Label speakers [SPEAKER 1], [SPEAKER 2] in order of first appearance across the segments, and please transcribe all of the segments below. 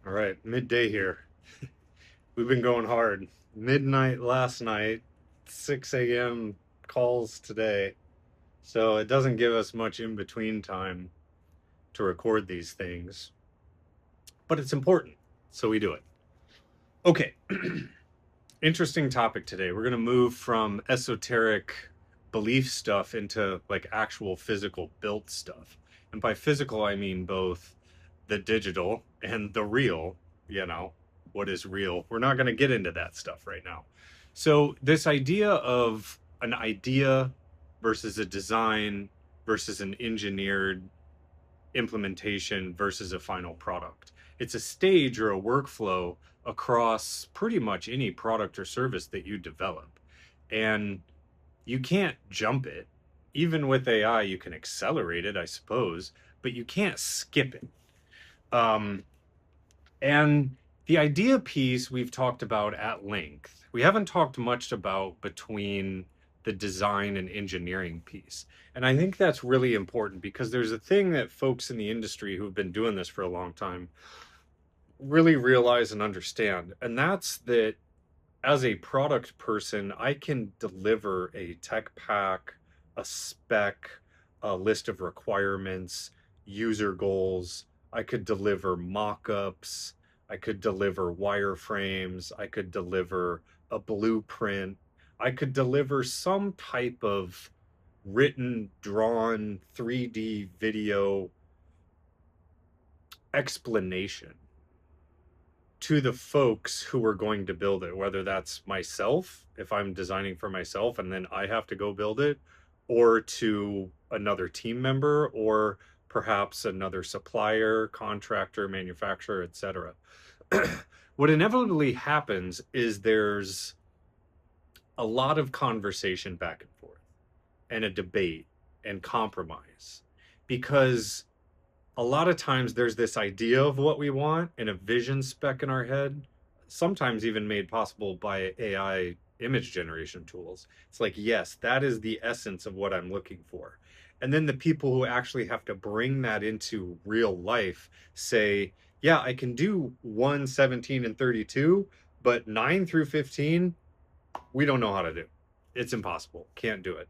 [SPEAKER 1] All right, midday here. We've been going hard. Midnight last night, 6 a.m. calls today. So it doesn't give us much in between time to record these things, but it's important. So we do it. Okay, interesting topic today. We're going to move from esoteric belief stuff into like actual physical built stuff. And by physical, I mean both the digital and the real, you know, what is real. We're not going to get into that stuff right now. So, this idea of an idea versus a design versus an engineered implementation versus a final product. It's a stage or a workflow across pretty much any product or service that you develop. And you can't jump it. Even with AI, you can accelerate it, I suppose, but you can't skip it. Um, and the idea piece we've talked about at length. We haven't talked much about between the design and engineering piece. And I think that's really important because there's a thing that folks in the industry who've been doing this for a long time really realize and understand. And that's that as a product person, I can deliver a tech pack, a spec, a list of requirements, user goals. I could deliver mock-ups. I could deliver wireframes. I could deliver a blueprint. I could deliver some type of written, drawn, 3D video explanation to the folks who are going to build it, whether that's myself, if I'm designing for myself and then I have to go build it, or to another team member, or perhaps another supplier, contractor, manufacturer, etc. What inevitably happens is there's a lot of conversation back and forth and a debate and compromise because a lot of times there's this idea of what we want and a vision spec in our head, sometimes even made possible by AI image generation tools. It's like, yes, that is the essence of what I'm looking for. And then the people who actually have to bring that into real life say, yeah, I can do 1, 17, and 32, but 9 through 15, we don't know how to do. It's impossible. Can't do it.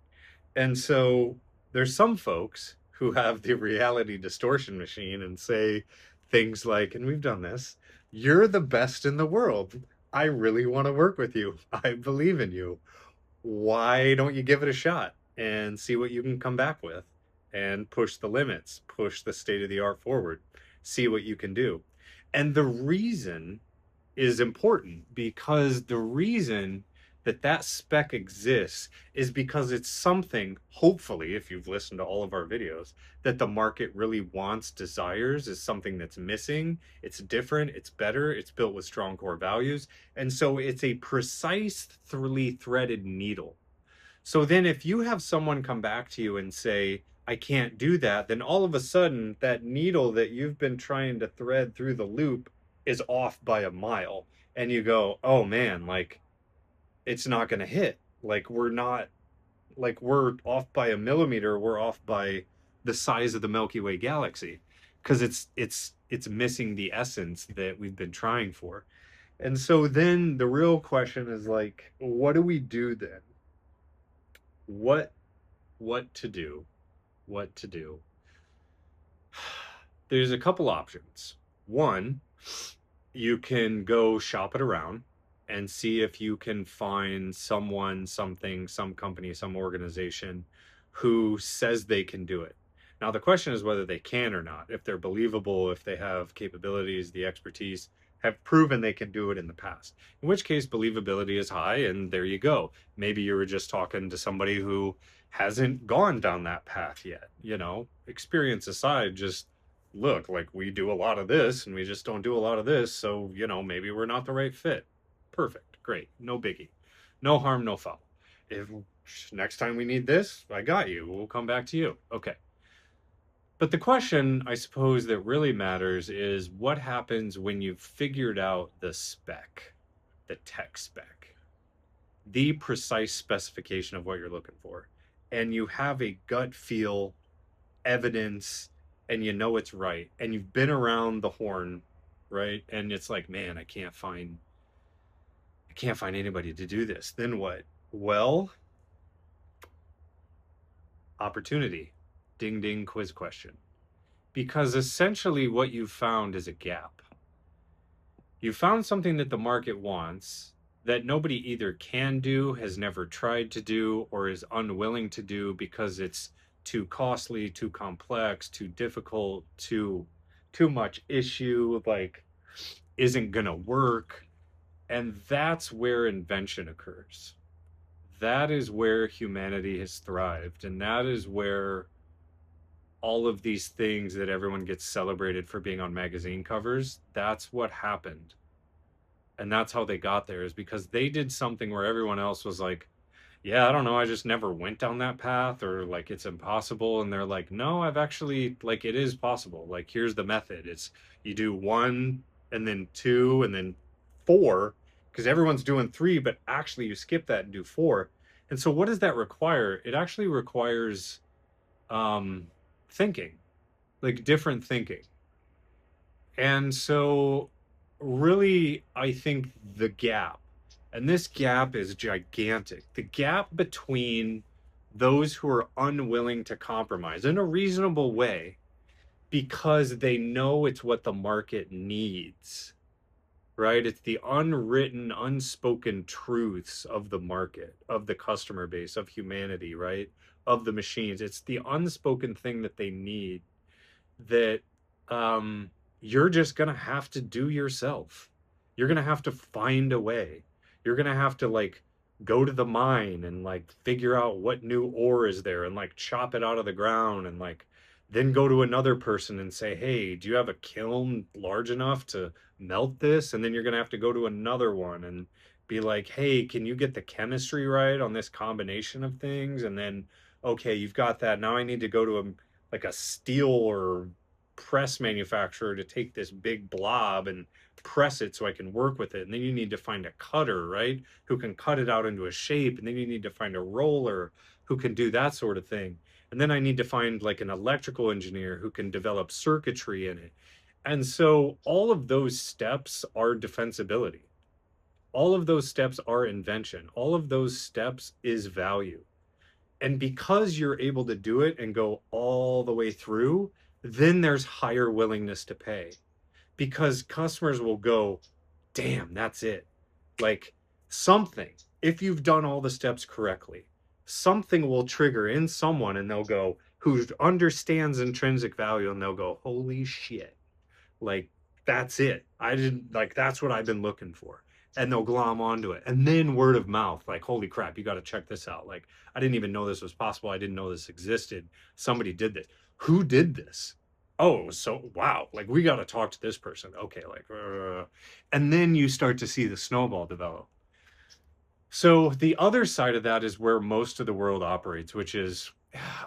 [SPEAKER 1] And so there's some folks who have the reality distortion machine and say things like, and we've done this, you're the best in the world. I really want to work with you. I believe in you. Why don't you give it a shot and see what you can come back with and push the limits, push the state of the art forward, see what you can do. And the reason is important because the reason that that spec exists is because it's something, hopefully, if you've listened to all of our videos, that the market really wants, desires, is something that's missing. It's different, it's better, it's built with strong core values. And so it's a precisely threaded needle. So then if you have someone come back to you and say, I can't do that, then all of a sudden that needle that you've been trying to thread through the loop is off by a mile. And you go, oh man, like, it's not going to hit. Like we're off by a millimeter. We're off by the size of the Milky Way galaxy because it's missing the essence that we've been trying for. And so then the real question is like, what do we do then? What what to do? What to do? There's a couple options. One, you can go shop it around and see if you can find someone, something, some company, some organization who says they can do it. Now, the question is whether they can or not, if they're believable, if they have capabilities, the expertise, have proven they can do it in the past. In which case, believability is high, and there you go. Maybe you were just talking to somebody who hasn't gone down that path yet. Experience aside, just look, like we do a lot of this and we just don't do a lot of this. So, maybe we're not the right fit. Perfect. Great. No biggie. No harm, no foul. If next time we need this, I got you. We'll come back to you. Okay. But the question, I suppose, that really matters is what happens when you've figured out the spec, the tech spec, the precise specification of what you're looking for, and you have a gut feel, evidence, and you know it's right, and you've been around the horn right? And it's like, man, I can't find anybody to do this. Then what? Well, opportunity. Ding ding quiz question. Because essentially what you've found is a gap. You found something that the market wants that nobody either can do, has never tried to do, or is unwilling to do because it's too costly, too complex, too difficult, too much issue, like isn't gonna work. And that's where invention occurs. That is where humanity has thrived. And that is where all of these things that everyone gets celebrated for being on magazine covers, that's what happened. And that's how they got there, is because they did something where everyone else was like, yeah, I don't know, I just never went down that path, or like it's impossible. And they're like, no, I've actually, like, it is possible. Like, here's the method. It's you do one and then two and then four, because everyone's doing three, but actually you skip that and do four. And so what does that require? It actually requires um thinking, like different thinking. And so, really, I think the gap, and this gap is gigantic, the gap between those who are unwilling to compromise in a reasonable way because they know it's what the market needs, right? It's the unwritten, unspoken truths of the market, of the customer base, of humanity, right? Of the machines. It's the unspoken thing that they need that um, you're just going to have to do yourself. You're going to have to find a way. You're going to have to like go to the mine and like figure out what new ore is there and like chop it out of the ground and like then go to another person and say, hey, do you have a kiln large enough to melt this? And then you're going to have to go to another one and be like, hey, can you get the chemistry right on this combination of things? And then, okay, you've got that. Now I need to go to like a steel or press manufacturer to take this big blob and press it so I can work with it. And then you need to find a cutter, right? Who can cut it out into a shape. And then you need to find a roller who can do that sort of thing. And then I need to find like an electrical engineer who can develop circuitry in it. And so all of those steps are defensibility. All of those steps are invention. All of those steps is value. And because you're able to do it and go all the way through, then there's higher willingness to pay because customers will go, damn, that's it. Like something, if you've done all the steps correctly, something will trigger in someone and they'll go, who understands intrinsic value, and they'll go, holy shit, like that's it. I didn't like that's what I've been looking for. And they'll glom onto it. And then word of mouth, like, holy crap, you got to check this out. Like, I didn't even know this was possible. I didn't know this existed. Somebody did this. Who did this? Oh, it was so wow. Like, we got to talk to this person. Okay, like, and then you start to see the snowball develop. So the other side of that is where most of the world operates, which is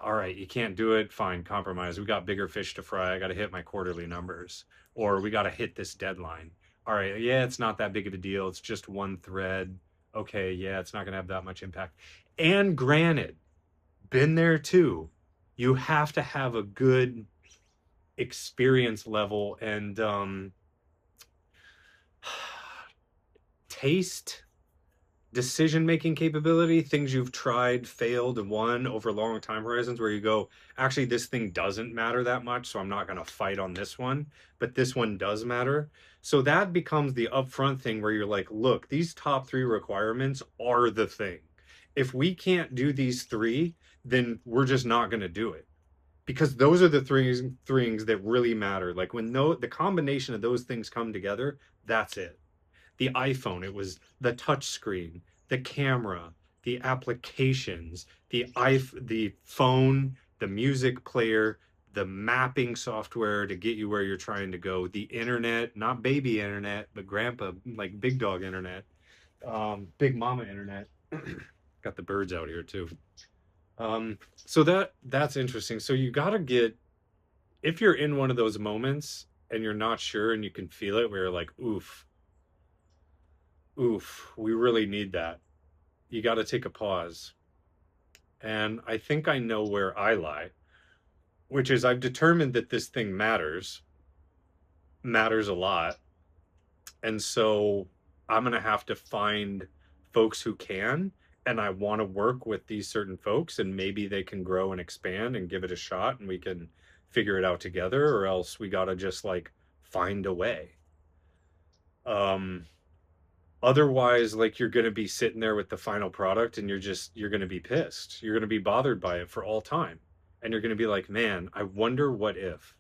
[SPEAKER 1] all right, you can't do it, fine, compromise. We got bigger fish to fry. I got to hit my quarterly numbers, or we got to hit this deadline. All right, yeah, it's not that big of a deal. It's just one thread. Okay, yeah, it's not going to have that much impact. And granted, been there too. You have to have a good experience level and taste, decision making capability, things you've tried, failed, and won over long time horizons where you go, actually, this thing doesn't matter that much, so I'm not going to fight on this one, but this one does matter. So that becomes the upfront thing where you're like, look, these top three requirements are the thing. If we can't do these three, then we're just not going to do it. Because those are the things that really matter. Like when the combination of those things come together, that's it. The iPhone, it was the touch screen, the camera, the applications, the phone, the music player, the mapping software to get you where you're trying to go, the internet, not baby internet, but grandpa, like big dog internet, big mama internet. Got the birds out here too. So that's interesting. So you got to get, if you're in one of those moments and you're not sure and you can feel it where you're like, oof, we really need that. You got to take a pause. And I think I know where I lie, which is I've determined that this thing matters a lot. And so I'm going to have to find folks who can, and I want to work with these certain folks, and maybe they can grow and expand and give it a shot, and we can figure it out together, or else we got to just like find a way. Um, Otherwise, like you're going to be sitting there with the final product and you're going to be pissed. You're going to be bothered by it for all time. And you're going to be like, man, I wonder what if.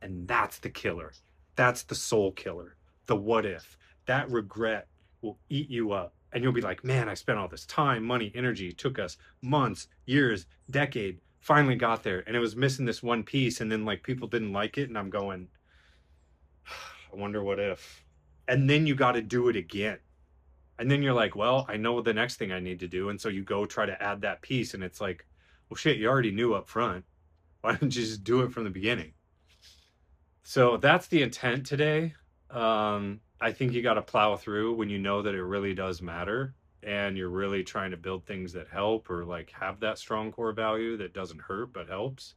[SPEAKER 1] And that's the killer. That's the soul killer. The what if. That regret will eat you up. And you'll be like, man, I spent all this time, money, energy. It took us months, years, decade, finally got there. And it was missing this one piece. And then like people didn't like it. And I'm going, I wonder what if. And then you got to do it again. And then you're like, well, I know the next thing I need to do. And so you go try to add that piece. And it's like, well, shit, you already knew up front. Why don't you just do it from the beginning? So that's the intent today. I think you got to plow through when you know that it really does matter and you're really trying to build things that help or like have that strong core value that doesn't hurt but helps.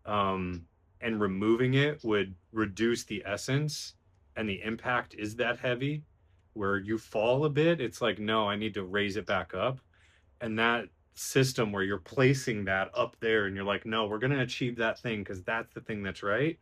[SPEAKER 1] And removing it would reduce the essence and the impact is that heavy where you fall a bit. It's like, no, I need to raise it back up. And that system where you're placing that up there and you're like, no, we're going to achieve that thing because that's the thing that's right.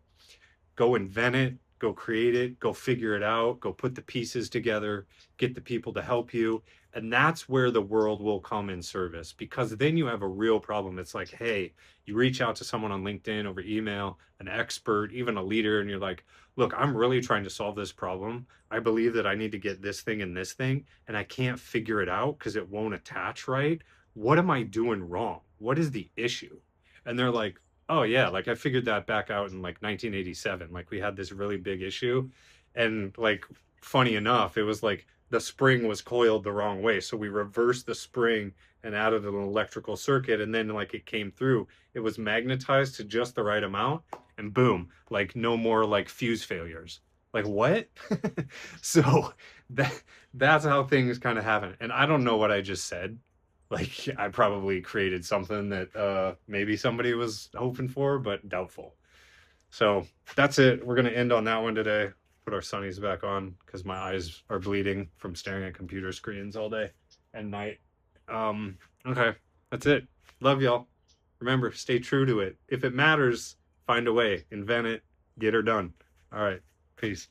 [SPEAKER 1] Go invent it, go create it, go figure it out, go put the pieces together, get the people to help you. And that's where the world will come in service because then you have a real problem. It's like, hey, you reach out to someone on LinkedIn over email, an expert, even a leader, and you're like, look, I'm really trying to solve this problem. I believe that I need to get this thing and this thing, and I can't figure it out because it won't attach right. What am I doing wrong? What is the issue? And they're like, oh yeah, like I figured that back out in like 1987. Like we had this really big issue and like funny enough, it was like the spring was coiled the wrong way. So we reversed the spring and added an electrical circuit and then like it came through. It was magnetized to just the right amount and boom, like no more like fuse failures. Like what? So that that's how things kind of happen. And I don't know what I just said, like I probably created something that maybe somebody was hoping for, but doubtful. So that's it. We're gonna end on that one today. Put our sunnies back on because my eyes are bleeding from staring at computer screens all day and night. Okay, that's it. Love y'all. Remember, stay true to it. If it matters, find a way, invent it, get her done. All right, peace.